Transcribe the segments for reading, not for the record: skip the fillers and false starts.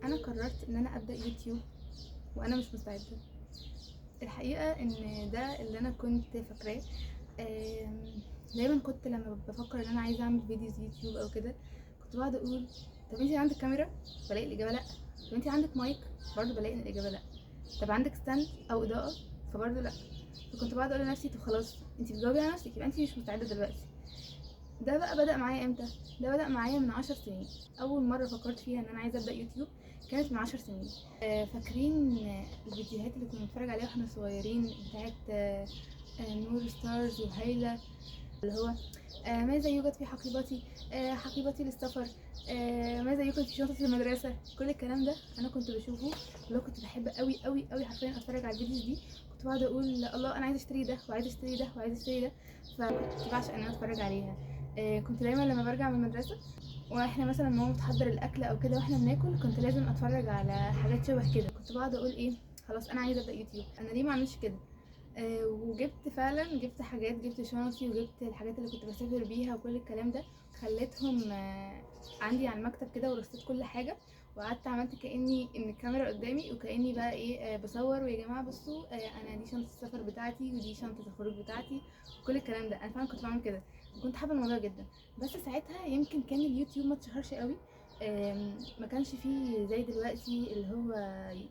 انا قررت ان انا ابدا يوتيوب وانا مش مستعده. الحقيقه ان ده اللي انا كنت فاكراه. دايما كنت لما بفكر ان انا عايزه اعمل فيديوز يوتيوب او كده كنت بقعد اقول طب انتي عندك كاميرا؟ بلاقي الاجابه لا. طب انتي عندك مايك؟ برضه بلاقي ان الاجابه لا. طب عندك ستاند او اضاءه؟ فبرضه لا. فكنت بقعد اقول لنفسي طب خلاص انتي بتجاوبي على نفسك يبقى انتي مش مستعده دلوقتي. ده بقى بدأ معايا امتى؟ ده بدأ معايا من 10 سنين. اول مرة فكرت فيها ان انا عايزة ابدأ يوتيوب كانت من 10 سنين. فاكرين الفيديوهات اللي كنا بنتفرج عليها واحنا صغيرين بتاعت نور ستارز وهايلة، اللي هو ماذا يوجد في حقيبتي، حقيبتي للسفر، ماذا يوجد في شنطة المدرسة. كل الكلام ده انا كنت بشوفه، اللي كنت بحب قوي قوي قوي حرفيا اتفرج على الفيديوز دي. كنت بقعد اقول الله انا عايزه اشتري ده وعايزه اشتري ده وعايزه اشتري ده. فكنت بعشق ان انا اتفرج عليها. كنت دايما لما برجع من المدرسه واحنا مثلا ماما بتحضر الاكل او كده واحنا بناكل كنت لازم اتفرج على حاجات شبه كده. كنت بقعد اقول ايه خلاص انا عايزه ابدا يوتيوب، انا ليه ما اعملش كده. وجبت فعلا، جبت حاجات، جبت شنطي وجبت الحاجات اللي كنت بسافر بيها وكل الكلام ده، خليتهم عندي على المكتب كده ورصيت كل حاجه. وقعدت عملت كاني ان الكاميرا قدامي وكاني بقى ايه بصور، ويا جماعه بصوا انا دي شنطه السفر بتاعتي ودي شنطه الخروج بتاعتي وكل الكلام ده. انا فعلا كنت بعمل كده وكنت حابه الموضوع جدا. بس ساعتها يمكن كان اليوتيوب ما اتشهرش قوي، ما كانش فيه زي دلوقتي اللي هو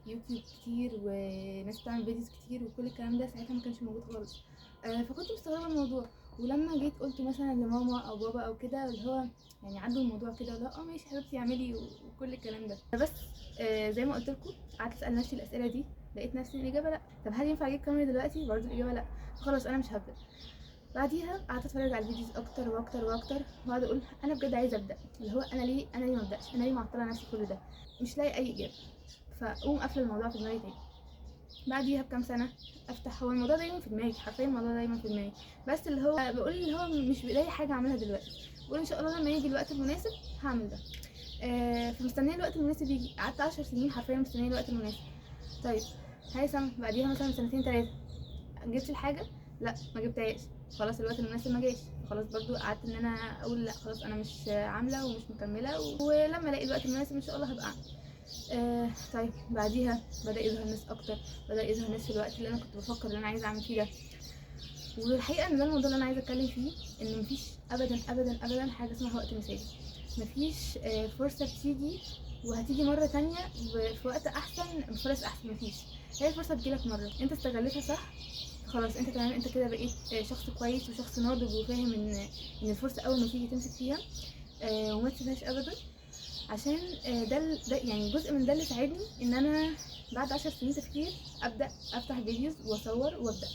يوتيوب كتير وناس بتعمل فيديوز كتير وكل الكلام ده، ساعتها ما كانش موجود خالص. فكنت مستغربه الموضوع. ولما جيت قلت مثلا لماما او بابا او كده اللي هو يعني عدوا الموضوع كده، لا ماشي حبيبتي اعملي وكل الكلام ده. بس زي ما قلت لكم قعدت اسال نفسي الاسئله دي، لقيت نفسي الاجابه لا. طب هل ينفع اجيب كاميرا دلوقتي؟ برضه الاجابه لا. خلاص انا مش هبدا. بعديها قعدت اتفرج على الفيديوز اكتر واكتر واكتر وقعدت اقول انا بجد عايزه ابدا، اللي هو انا ليه ما ابداش، انا ليه معطله نفسي كل ده مش لاقي اي اجابه. فاقوم قافله الموضوع في دماغي تاني. بعديها بكام سنه افتح، هو الموضوع دايما في دماغي، حرفيا الموضوع دايما في دماغي، بس اللي هو بقول اللي هو مش بلاقي حاجه اعملها دلوقتي. بقول ان شاء الله لما يجي الوقت المناسب هعمل ده. فمستنيه الوقت المناسب يجي. قعدت 10 سنين حرفيا مستنيه الوقت المناسب. طيب هيثم بعديها مثلا سنتين 3 جبت الحاجه؟ لا ما جبتهاش. خلاص الوقت المناسب ما جاش. خلاص برضو قعدت ان انا اقول لا خلاص انا مش عامله ومش مكمله ولما الاقي الوقت المناسب ان شاء الله هبقى اعمل. طيب بعديها بدا يظهر ناس اكتر، بدا يظهر ناس في الوقت اللي انا كنت بفكر ان انا عايزه اعمل فيه ده. والحقيقه ان ده الموضوع اللي انا عايزه اتكلم فيه، ان مفيش ابدا ابدا ابدا حاجه اسمها وقت مثالي. مفيش فرصه بتيجي وهتيجي مره تانية في وقت احسن بفرص احسن. مفيش. هي الفرصه بتجيلك مره انت استغلتها صح خلاص انت تمام، انت كده بقيت شخص كويس وشخص ناضج وفاهم ان الفرصه اول ما تيجي تمسك فيها وما تسيبهاش ابدا. عشان ده يعني جزء من ده اللي ساعدني ان انا بعد 10 سنين تفكير ابدا افتح فيديوز واصور وابدا.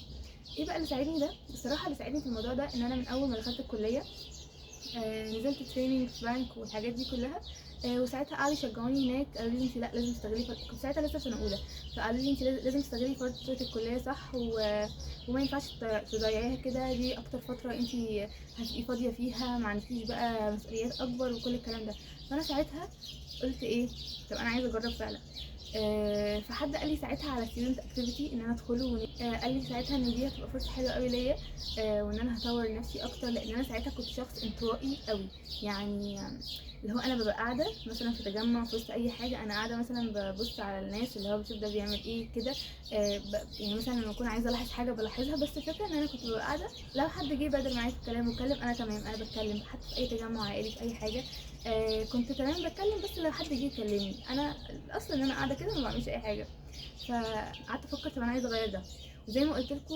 ايه بقى اللي ساعدني ده؟ الصراحه اللي ساعدني في الموضوع ده ان انا من اول ما دخلت الكليه نزلت تريننج في بنك والحاجات دي كلها. وساعتها قعدوا يشجعوني هناك، قالوا لي انت لا لازم تستغلي كنت ساعتها لسه سنه اولى، فقالوا لي انت لازم تستغلي فتره الكليه صح وما ينفعش تضيعيها كده، دي اكتر فتره انت هتبقي فاضيه فيها ما عندكيش بقى مسؤوليات اكبر وكل الكلام ده. فانا ساعتها قلت ايه طب انا عايزه اجرب فعلا. فحد قال لي ساعتها على ستودنت اكتيفيتي ان انا ادخله قال لي ساعتها ان دي هتبقى فرصه حلوه قوي ليا وان انا هطور نفسي اكتر، لان انا ساعتها كنت شخص انطوائي قوي. يعني اللي هو انا ببقى قاعده مثلا في تجمع في وسط اي حاجه، انا قاعده مثلا ببص على الناس اللي هو بشوف ده بيعمل ايه كده. يعني مثلا لما اكون عايزه الاحظ حاجه بلاحظها، بس الفكره ان انا كنت ببقى قاعده لو حد جه بدل معايا في الكلام واتكلم انا تمام انا بتكلم، حتى في اي تجمع عائلي في اي حاجه كنت تمام بتكلم، بس لو حد جه يكلمني انا اصلا ان انا قاعده كده ما بعملش اي حاجه. فقعدت افكر طب انا عايزه اغير ده. وزي ما قلت لكم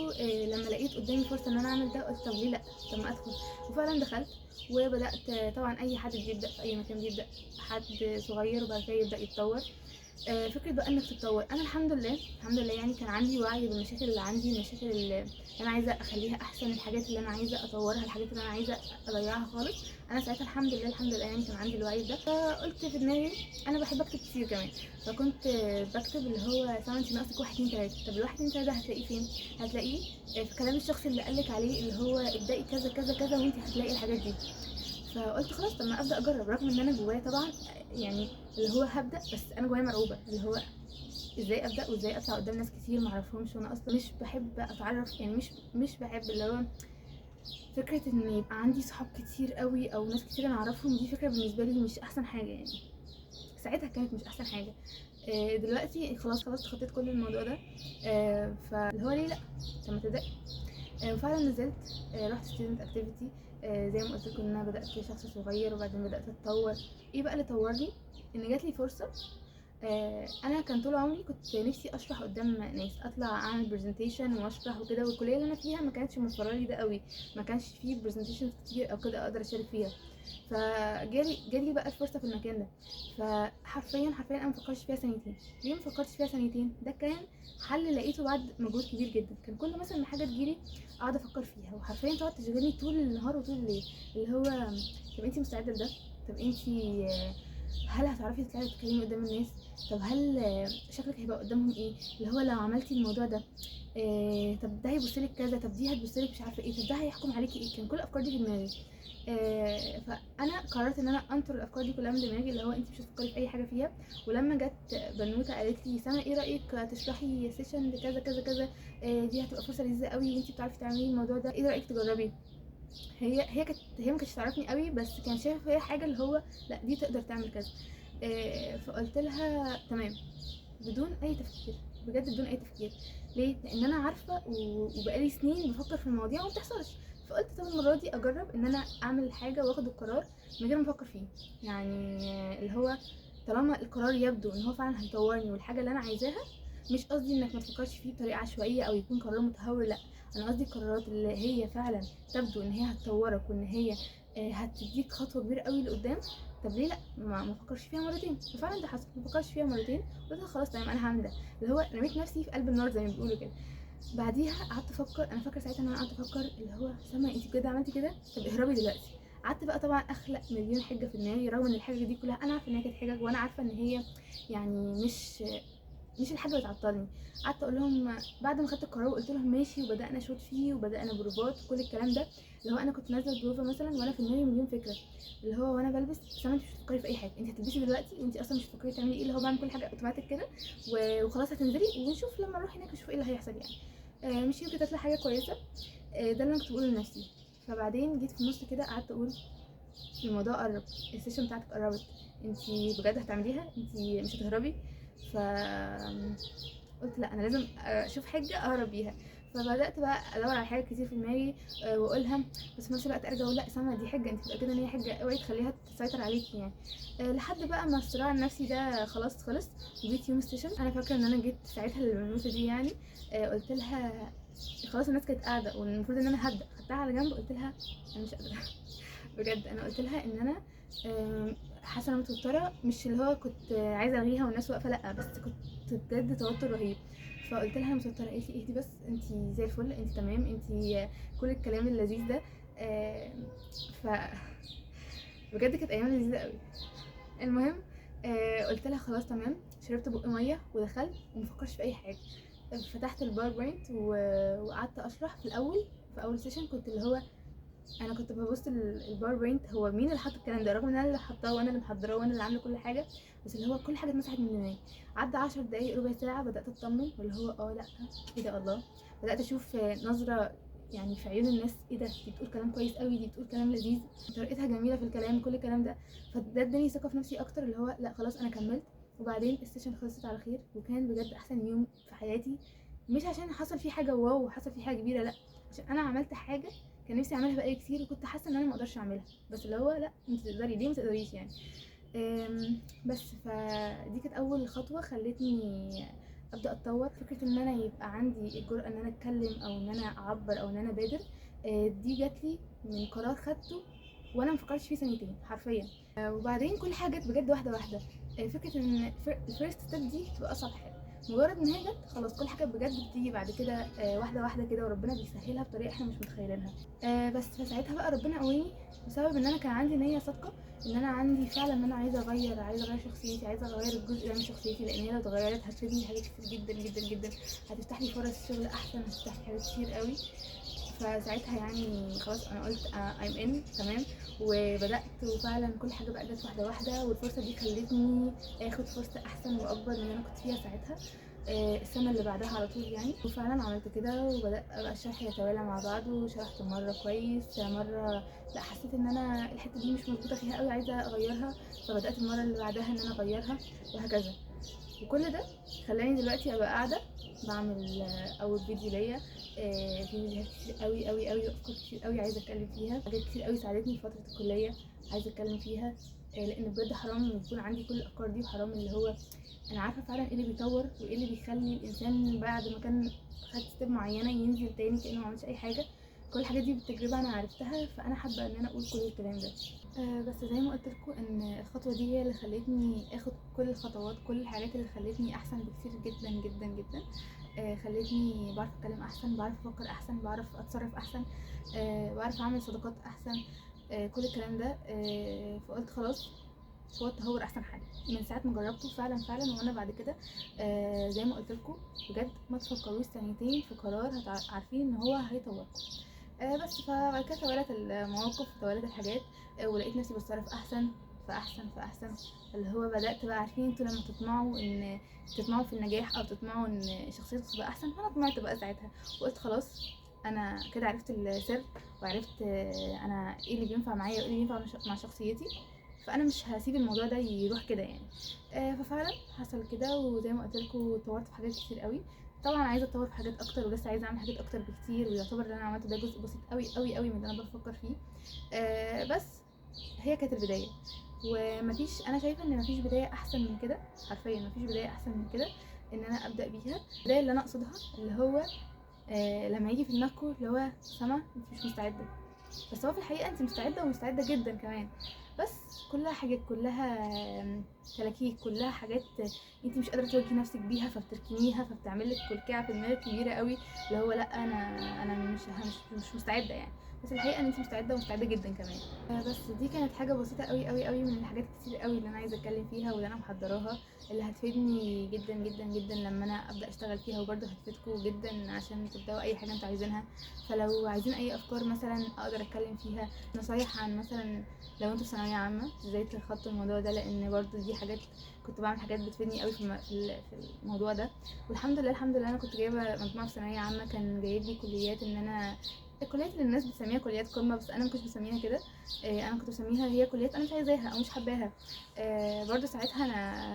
لما لقيت قدامي فرصه ان انا اعمل ده قلت طب ليه لا، طب ما ادخل. وفعلا دخلت وبدات. طبعا اي حد بيبدا في اي مكان بيبدا حد صغير وبعد كده يبدا يتطور. فكره بقى انك تتطور. انا الحمد لله الحمد لله يعني كان عندي وعي بالمشاكل اللي عندي، المشاكل اللي انا عايزه اخليها احسن، الحاجات اللي انا عايزه اطورها، الحاجات اللي انا عايزه اضيعها خالص. انا ساعتها الحمد لله الحمد لله يعني كان عندي الوعي ده. فقلت في دماغي انا بحب اكتب كتير كمان، فكنت بكتب اللي هو سواء انت ناقصك 1 2 3. طب الواحد 2 3 هتلاقيه فين؟ هتلاقيه في كلام الشخص اللي قالك عليه اللي هو ابدأي كذا كذا كذا وانت هتلاقي الحاجات دي. فقلت خلاص طب ما ابدا اجرب، رغم ان انا جوايا طبعا يعني اللي هو هبدا، بس انا جوايا مرعوبه اللي هو ازاي ابدا وازاي اطلع قدام ناس كتير ما اعرفهمش، وانا اصلا مش بحب اتعرف، يعني مش بحب اللي هو فكره ان يبقى عندي صحاب كتير قوي او ناس كتير انا اعرفهم، دي فكره بالنسبه لي مش احسن حاجه يعني. ساعتها كانت مش احسن حاجه. دلوقتي خلاص تخطيت كل الموضوع ده. فاللي هو ليه لا، طب ما تبدأي. وفعلا نزلت، رحت ستودنت اكتيفيتي. زي ما قلت لكم ان انا بدات شخص صغير وبعدين بدات اتطور. ايه بقى اللي طورني؟ ان جات لي فرصه. انا كان طول عمري كنت نفسي اشرح قدام ناس، اطلع اعمل برزنتيشن واشرح وكده، والكليه اللي انا فيها ما كانتش موفره لي ده قوي، ما كانش فيه برزنتيشن كتير او كده اقدر اشارك فيها. جالي بقى الفرصه في المكان ده. فحرفيا انا ما فكرتش فيها سنتين. ليه ما فكرتش فيها سنتين؟ ده كان حل لقيته بعد مجهود كبير جدا. كان كل مثلا ما حاجه تجيلي اقعد افكر فيها، وحرفيا تقعد تشغلني طول النهار وطول الليل، اللي هو طب انتي مستعده لده؟ طب انتي هل هتعرفي تطلعي تتكلمي قدام الناس؟ طب هل شكلك هيبقى قدامهم ايه؟ اللي هو لو عملتي الموضوع ده طب ده هيبصلك كذا، طب دي هتبصلك مش عارفه ايه، طب ده هيحكم عليكي ايه. كان كل الافكار دي في دماغي. فانا قررت ان انا انطر الافكار دي كلها من دماغي، اللي هو انت مش هتفكري في اي حاجه فيها. ولما جت بنوته قالت لي سما ايه رايك تشرحي سيشن لكذا كذا كذا، دي هتبقى فرصه لذيذه قوي وانت بتعرفي تعملي الموضوع ده، ايه رايك تجربي؟ هي ما كانتش تعرفني قوي، بس كان شايفه هي حاجه اللي هو لا دي تقدر تعمل كذا. فقلت لها تمام، بدون اي تفكير، بجد بدون اي تفكير. ليه؟ لان انا عارفه وبقالي سنين بفكر في المواضيع وما بتحصلش. فقلت طب المره دي اجرب ان انا اعمل حاجه واخد القرار من غير ما افكر فيه. يعني اللي هو طالما القرار يبدو ان هو فعلا هيطورني والحاجه اللي انا عايزاها، مش قصدي انك ما تفكرش فيه بطريقه عشوائيه او يكون قرار متهور، لا، انا قصدي القرارات اللي هي فعلا تبدو ان هي هتطورك وان هي هتديك خطوه كبيره قوي لقدام. طب ليه لا ما فكرش فيها مرتين؟ ففعلا ده حصل، ما فكرش فيها مرتين. قلت خلاص تمام انا هعمل ده، اللي هو رميت نفسي في قلب النار زي ما بيقولوا كده. بعديها قعدت افكر، انا فاكره ساعتها ان انا قعدت افكر اللي هو سما انت بجد عملتي كده؟ طب اهربي دلوقتي. قعدت بقى طبعا اخلق مليون حجه في دماغي، رغم ان الحاجه دي كلها انا عارفه ان هي كانت حجج، وانا عارفه ان هي يعني مش الحاجه اللي تعطلني. قعدت اقول لهم بعد ما خدت القرار وقلت لهم ماشي، وبدانا شوط فيه وبدانا بروفات وكل الكلام ده، اللي هو انا كنت نازله البروفه مثلا وانا في دماغي مليون فكره، اللي هو وانا بلبس سما انت مش بتفكري في اي حاجه، انت هتلبسي دلوقتي وانت اصلا مش بتفكري تعملي ايه، اللي هو بعمل كل حاجه اوتوماتيك كده وخلاص هتنزلي ونشوف لما نروح هناك نشوف ايه اللي هيحصل يعني. مش يمكن تطلع حاجه كويسه. ده اللي انا كنت بقوله لنفسي. فبعدين جيت في النص كده قعدت اقول الموضوع قرب، السيشن بتاعتك قربت، انتي بجد هتعمليها، انتي مش هتهربي. ف قلت لا انا لازم اشوف حاجه اهرب بيها. فبدات بقى ادور على حاجات كتير في دماغي واقولها، بس في نفس الوقت ارجع اقول لا سما دي حاجه انت متاكده ان هي حاجه، اوعي تخليها تسيطر عليكي يعني. لحد بقى ما الصراع النفسي ده خلاص خلص. جيت يوم ستيشن، انا فاكره ان انا جيت ساعتها للبنوته دي يعني، قلت لها خلاص الناس كانت قاعده والمفروض ان انا هبدا، خدتها على جنب قلت لها انا مش قادره. بجد انا قلت لها ان انا حاسه انا متوتره، مش اللي هو كنت عايزه الغيها والناس واقفه، لا بس كنت بجد توتر رهيب. فقلت لها انا متوتره، قالت لي اهدي بس، انت زي الفل، انت تمام، انت كل الكلام اللذيذ ده. ف بجد كانت ايام لذيذه قوي. المهم قلت لها خلاص تمام، شربت بق ميه ودخلت ومفكرش في اي حاجه. فتحت الباوربوينت وقعدت اشرح. في الاول في اول سيشن كنت اللي هو انا كنت ببص الباوربوينت هو مين اللي حط الكلام ده، رغم ان انا اللي حطاه وانا اللي محضراه وانا اللي عامله كل حاجه، بس اللي هو كل حاجه اتمسحت من دماغي. عدى 10 دقايق ربع ساعه بدات اطمن، واللي هو لا ايه ده، الله، بدات اشوف نظره يعني في عيون الناس، ايه ده دي بتقول كلام كويس قوي، دي بتقول كلام لذيذ، طريقتها جميله في الكلام، كل الكلام ده. فده اداني ثقه في نفسي اكتر، اللي هو لا خلاص انا كملت. وبعدين السيشن خلصت على خير، وكان بجد احسن يوم في حياتي. مش عشان حصل فيه حاجه واو وحصل فيه حاجه كبيره، لا، عشان انا عملت حاجه كان نفسي اعملها بقالي كتير وكنت حاسه ان انا ما اقدرش اعملها، بس اللي هو لا انت تقدري، ليه ما تقدريش يعني. بس فدي كانت اول خطوه خلتني ابدا اتطور. فكره ان انا يبقى عندي الجرأه ان انا اتكلم او ان انا اعبر او ان انا بادر، دي جات لي من قرار خدته وانا ما فكرتش فيه سنتين حرفيا. وبعدين كل حاجه جت بجد واحده واحده. فكره ان الفيرست ستيب دي تبقى اصعب حاجه، مجرد ان هي جت خلاص كل حاجه بجد بتيجي بعد كده واحده واحده كده، وربنا بيسهلها بطريقه احنا مش متخيلينها. بس فساعتها بقى ربنا قويني بسبب ان انا كان عندي نيه صادقه، ان انا عندي فعلا ان انا عايزه اغير شخصيتي، عايزه اغير الجزء ده من شخصيتي، لان هي لو اتغيرت هتفيدني حاجات كتير جدا جدا جدا، هتفتح لي فرص شغل احسن، هتفتح لي حاجات كتير قوي. فساعتها يعني خلاص انا قلت I'm in تمام، وبدات وفعلا كل حاجه بقى جت واحده واحده، والفرصه دي خلتني اخد فرصه احسن واكبر من اللي انا كنت فيها ساعتها. السنة اللي بعدها على طول يعني. وفعلا عملت كده وبدأ بقى الشرح يتوالى مع بعض، وشرحت مرة كويس، مرة لا حسيت ان انا الحتة دي مش مظبوطة فيها قوي عايزة اغيرها، فبدأت المرة اللي بعدها ان انا اغيرها وهكذا. وكل ده خلاني دلوقتي ابقى قاعدة بعمل اول فيديو ليا. في فيديوهات كتير قوي قوي قوي وافكار كتير قوي عايزة اتكلم فيها، حاجات كتير قوي ساعدتني في فترة الكلية عايزة اتكلم فيها. لان بجد حرام يكون عندي كل الافكار دي، وحرام اللي هو انا عارفه فعلا ايه اللي بيطور وايه اللي بيخلي الانسان بعد ما كان خد ستيب معينه ينزل تاني كانه ما عملش اي حاجه. كل الحاجات دي بالتجربه انا عرفتها، فانا حابه ان انا اقول كل الكلام ده. بس زي ما قلت لكم ان الخطوه دي هي اللي خلتني اخد كل الخطوات، كل الحاجات اللي خلتني احسن بكتير جدا جدا جدا. خلتني بعرف اتكلم احسن، بعرف افكر احسن، بعرف اتصرف احسن، بعرف اعمل صداقات احسن، كل الكلام ده. فقلت خلاص هو التهور احسن حاجه من ساعه ما جربته فعلا فعلا. وانا بعد كده زي ما قلت لكم بجد ما تفكروش ثانيتين في قرار عارفين ان هو هيطوركم. بس فبعد كده توالت المواقف وتوالت الحاجات، ولقيت نفسي بتصرف احسن فاحسن فاحسن. اللي هو بدات بقى عارفين انتوا لما تطمعوا في النجاح او تطمعوا ان شخصيتكم تبقى احسن، فانا طمعت بقى ساعتها وقلت خلاص انا كده عرفت السر، وعرفت انا ايه اللي بينفع معايا وايه اللي بينفع مع شخصيتي، فانا مش هسيب الموضوع ده يروح كده يعني. ففعلا حصل كده، وزي ما قلت لكم اتطورت في حاجات كتير قوي. طبعا عايزه اتطور في حاجات اكتر، ولسه عايزه اعمل حاجات اكتر بكتير، ويعتبر اللي انا عملته ده جزء بسيط قوي قوي قوي من اللي انا بفكر فيه. بس هي كانت البدايه، ومفيش، انا شايفه ان مفيش بدايه احسن من كده، حرفيا مفيش بدايه احسن من كده ان انا ابدا بيها. البدايه اللي انا اقصدها اللي هو لما يجي في دماغكم اللي هو سما انت مش مستعده، بس هو في الحقيقه انت مستعده ومستعده جدا كمان، بس كلها حاجات، كلها تلاكيك، كلها حاجات انت مش قادره تواجهي نفسك بيها، فبتركنيها، فبتعمل لك كلكعه في دماغك كبيره قوي اللي هو لا انا مش مستعده يعني. بس الحقيقه ان انت مستعده ومستعده جدا كمان. بس دي كانت حاجه بسيطه قوي قوي قوي من الحاجات كتير قوي اللي انا عايزه اتكلم فيها واللي انا محضراها، اللي هتفيدني جدا جدا جدا لما انا ابدا اشتغل فيها، وبرده هتفيدكم جدا عشان تبداوا اي حاجه انتوا عايزينها. فلو عايزين اي افكار مثلا اقدر اتكلم فيها، نصايح عن مثلا لو انتوا في ثانويه عامه ازاي تخطوا الموضوع ده، لان برضو دي حاجات كنت بعمل حاجات بتفيدني قوي في الموضوع ده. والحمد لله الحمد لله انا كنت جايبه مجموعه في ثانويه عامه كان جايب لي كليات، ان انا الكليات اللي الناس بتسميها كليات قمه، بس انا ما كنتش بسميها كده. انا كنت بسميها هي كليات انا مش عايزاها او مش حباها. برضو ساعتها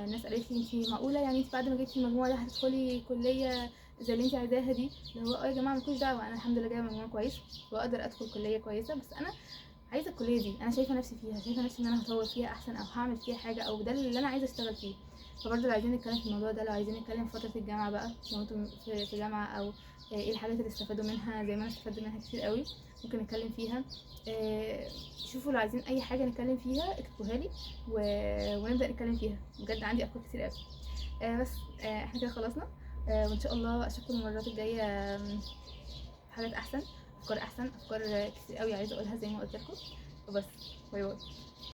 الناس قالت لي انت معقوله يعني انت بعد ما جبتي المجموعه ده هتدخلي كليه زي اللي انت عايزاها دي؟ اللي هو يا جماعه مالكوش دعوه، انا الحمد لله جايبه مجموع كويس واقدر ادخل كليه كويسه، بس انا عايزه الكليه دي، انا شايفه نفسي فيها، شايفه نفسي ان انا هطور فيها احسن او هعمل فيها حاجه، او ده اللي انا عايزه اشتغل فيه. فبرضه لو عايزين نتكلم في الموضوع ده، لو عايزين نتكلم في فتره الجامعه بقى، لو انتم في جامعه، او ايه الحاجات اللي استفادوا منها زي ما انا استفدت منها كتير قوي ممكن نتكلم فيها. شوفوا لو عايزين اي حاجه نتكلم فيها اكتبوها لي ونبدا نتكلم فيها، بجد عندي افكار كتير قوي. بس احنا كده خلصنا. وان شاء الله اشوفكم المرات الجايه في حاجات احسن، افكار احسن، افكار كتير قوي عايزه اقولها زي ما قلت لكم. وبس، باي باي.